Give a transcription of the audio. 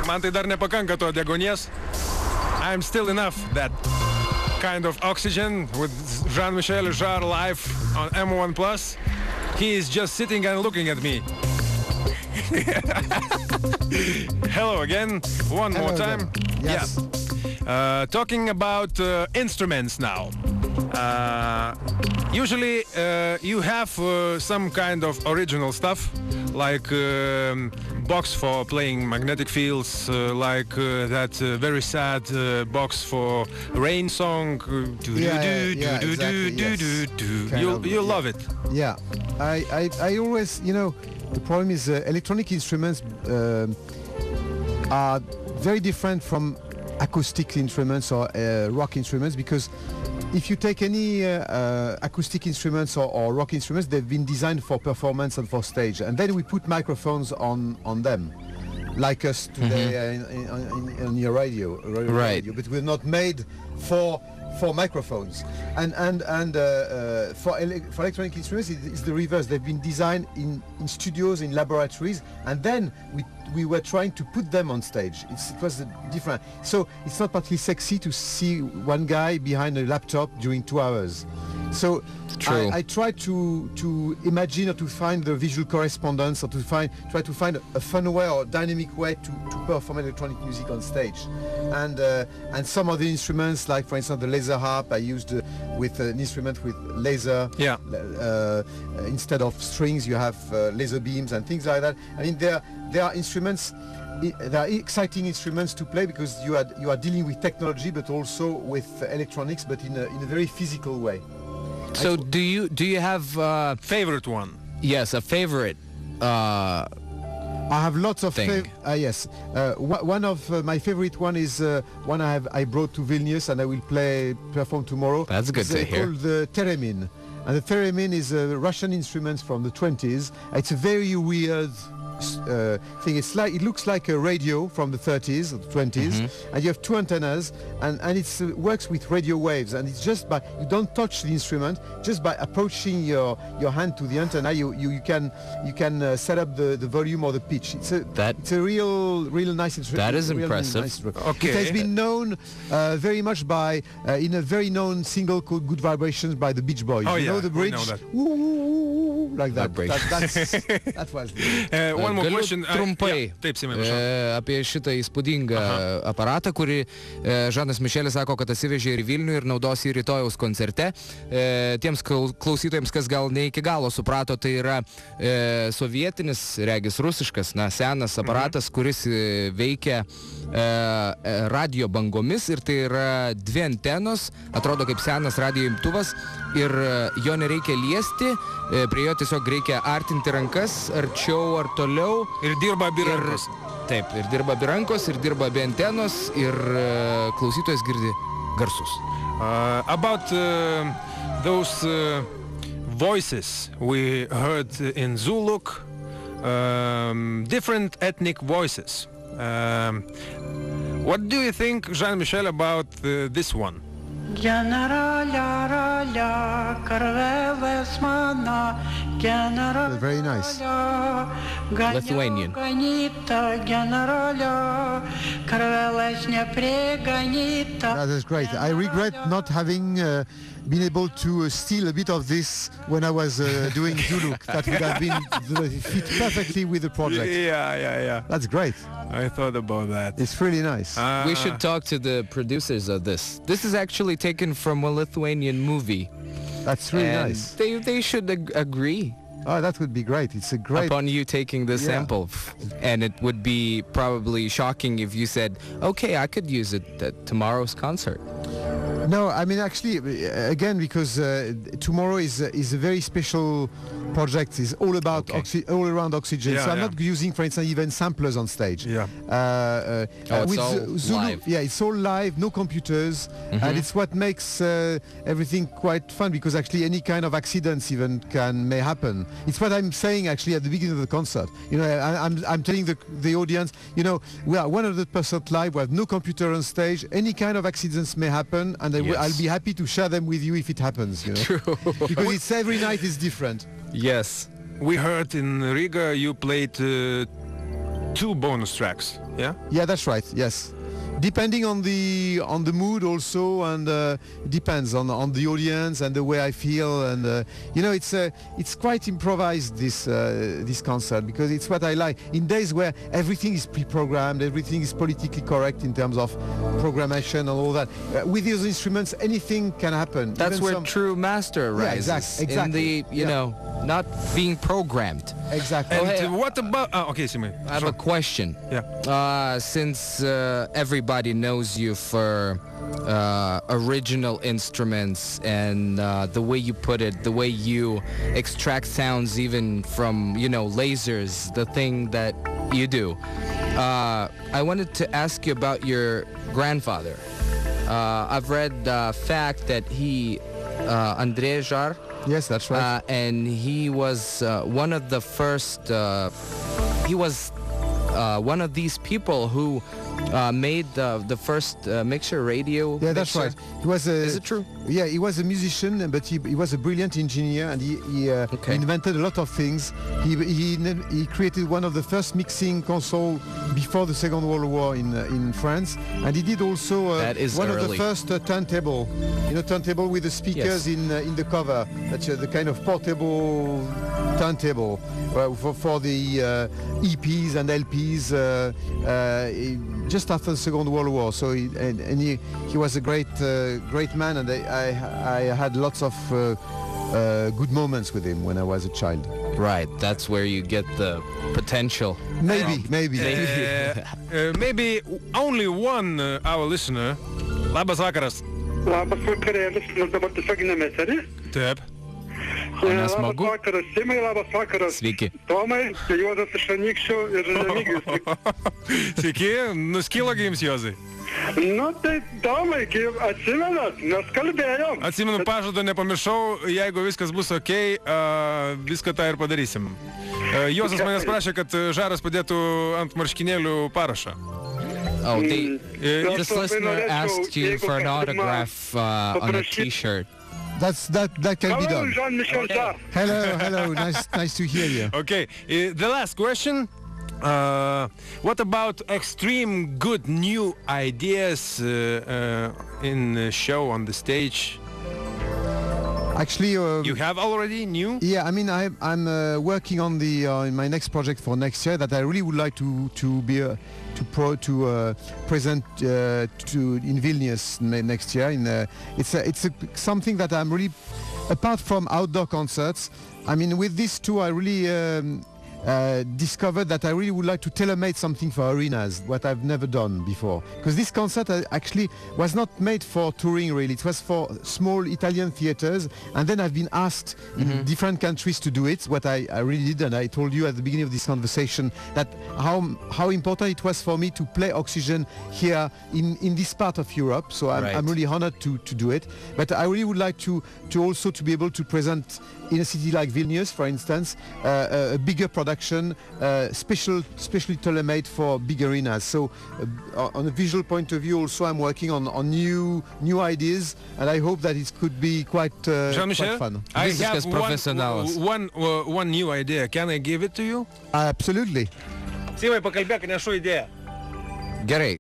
Man tai dar nepakanka to deguonies. I'm still enough. That kind of oxygen with Jean-Michel Jarre live on M1+. He is just sitting and looking at me. Hello again. One more time. Yes. Yeah. Talking about instruments now. Usually you have some kind of original stuff, like box for playing magnetic fields, like that very sad box for rain song. You love it. Yeah, I always, you know, the problem is electronic instruments are very different from acoustic instruments or rock instruments, because if you take any acoustic instruments or rock instruments, they've been designed for performance and for stage, and then we put microphones on them, like us today on your radio, right? But we're not made for microphones, and for electronic instruments it's the reverse. They've been designed in studios, in laboratories, and then we were trying to put them on stage. It was different. So it's not particularly sexy to see one guy behind a laptop during 2 hours. So I try to imagine or to find the visual correspondence, or to try to find a fun way or dynamic way to perform electronic music on stage. And some of the instruments, like for instance the laser harp, I used with an instrument with laser. Yeah. Instead of strings, you have laser beams and things like that. I mean, there are instruments. There are exciting instruments to play because you are dealing with technology, but also with electronics, but in a very physical way. So do you have favorite one? Yes, a favorite. I have lots of thing. Yes. One of my favorite one is one I brought to Vilnius, and I will perform tomorrow. That's good to hear. It's called the theremin, and the theremin is a Russian instrument from the 20s. It's a very weird thing. It looks like a radio from the 30s or the 20s, and you have two antennas, and it works with radio waves, and it's just by, you don't touch the instrument, just by approaching your hand to the antenna, you can set up the volume or the pitch. It's a real nice instrument. That is impressive. Nice okay. It has been known very much by in a very known single called "Good Vibrations" by the Beach Boys. Oh, you know the bridge? Know that. Woo, like that. That was one more question. Trumpai apie šitą įspūdingą aparatą, kurį Žanas Mišelis sako, kad atsivežė ir Vilnių ir naudos į rytojaus koncerte. Tiems klausytojams, kas gal ne iki galo suprato, tai yra sovietinis, regis rusiškas, senas aparatas, kuris veikia radio bangomis, ir tai yra dvi antenos, atrodo kaip senas radio imtuvas, ir jo nereikia liesti, prie jo tiesiog reikia artinti rankas, arčiau ar toliau. Ir dirba abi rankos. Taip, ir dirba abi rankos, ir dirba abi antenos, ir klausytojas girdi garsus. About those voices we heard in Zuluk, different ethnic voices. What do you think, Jean-Michel, about this one? Very nice. Lithuanian. That is great. I regret not having been able to steal a bit of this when I was doing Zuluk. That would have been fit perfectly with the project. Yeah. That's great. I thought about that. It's really nice. We should talk to the producers of this. This is actually taken from a Lithuanian movie. That's really nice. They should agree. Oh, that would be great. It's a great... Upon you taking the sample. And it would be probably shocking if you said, okay, I could use it at tomorrow's concert. No, I mean, actually, again, because tomorrow is a very special project. It's all about all around oxygen. So I'm not using, for instance, even samplers on stage. It's all Zulu, live. Yeah, it's all live, no computers, and it's what makes everything quite fun, because actually any kind of accidents even may happen. It's what I'm saying actually at the beginning of the concert. You know, I'm telling the audience, you know, we are 100% live. We have no computer on stage. Any kind of accidents may happen, and Yes. I'll be happy to share them with you if it happens. You know? True. Because it's every night is different. Yes. We heard in Riga you played 2 bonus tracks. Yeah. Yeah, that's right. Yes, depending on the mood also, and it depends on the audience and the way I feel, and you know, it's quite improvised, this concert, because it's what I like. In days where everything is pre-programmed, everything is politically correct in terms of programmation and all that, with these instruments anything can happen. That's Even where some, true master arises. exactly. In the, you know, not being programmed. exactly. And what about? Okay, Simi. I have a question. Yeah. Since everybody knows you for original instruments and the way you put it, the way you extract sounds even from, you know, lasers, the thing that you do. I wanted to ask you about your grandfather. I've read the fact that he, Andrei JARRE, Yes, that's right. and he was one of the first, he was one of these people who made the first mixer radio. Yeah, that's mixer. right. He was Is it true? Yeah, he was a musician, but he was a brilliant engineer, and he invented a lot of things. He created one of the first mixing console before the Second World War in France, and he did also That is one of early. the first turntable. You know, turntable with the speakers Yes. in the cover. That's the kind of portable turntable for the EPs and LPs just after the Second World War. So he was a great man, and I had lots of good moments with him when I was a child. Right, that's where you get the potential. Maybe. Maybe only one our listener. Labas vakaras. Labas vakarėlis, mes dabar tiesioginėme etery. Taip. Labas smagu? vakaras, Simai, labas vakaras. Sveiki. Tomai, Juozas iš Anykščių ir Remigijus. Sveiki, nuskilo gi jums, Juozai? Nu tai, Tomai, atsimenat, mes kalbėjom. Atsimenu, pažado nepamiršau, jeigu viskas bus ok, viską tą ir padarysim. Juozas manęs prašė, kad Žaras padėtų ant marškinėlių parašą. Oh, this labai listener norėčiau, asked you jeigu for an galima autograph on a paprašyt- t-shirt. That can be Hello, done. Jean-Michel Jarre. Hello. Nice to hear you. Okay, the last question. What about extreme good new ideas in the show on the stage? Actually, You have already new? yeah, I mean, I'm working on the in my next project for next year that I really would like to present in Vilnius next year. It's something that I'm really, apart from outdoor concerts. I mean, with these two, I really discovered that I really would like to tailor-make something for arenas, what I've never done before. Because this concert actually was not made for touring, really. It was for small Italian theaters, and then I've been asked in different countries to do it, what I really did, and I told you at the beginning of this conversation that how important it was for me to play Oxygen here in this part of Europe. So I'm really honored to do it. But I really would like to also to be able to present in a city like Vilnius, for instance, a bigger production, specially tailor-made for big arenas. So on a visual point of view also, I'm working on new ideas, and I hope that it could be quite fun. I Visiškas have profesionalas. one new idea. Can I give it to you? Absolutely. Simai, pakalbėk, nešu idėją. Gerai.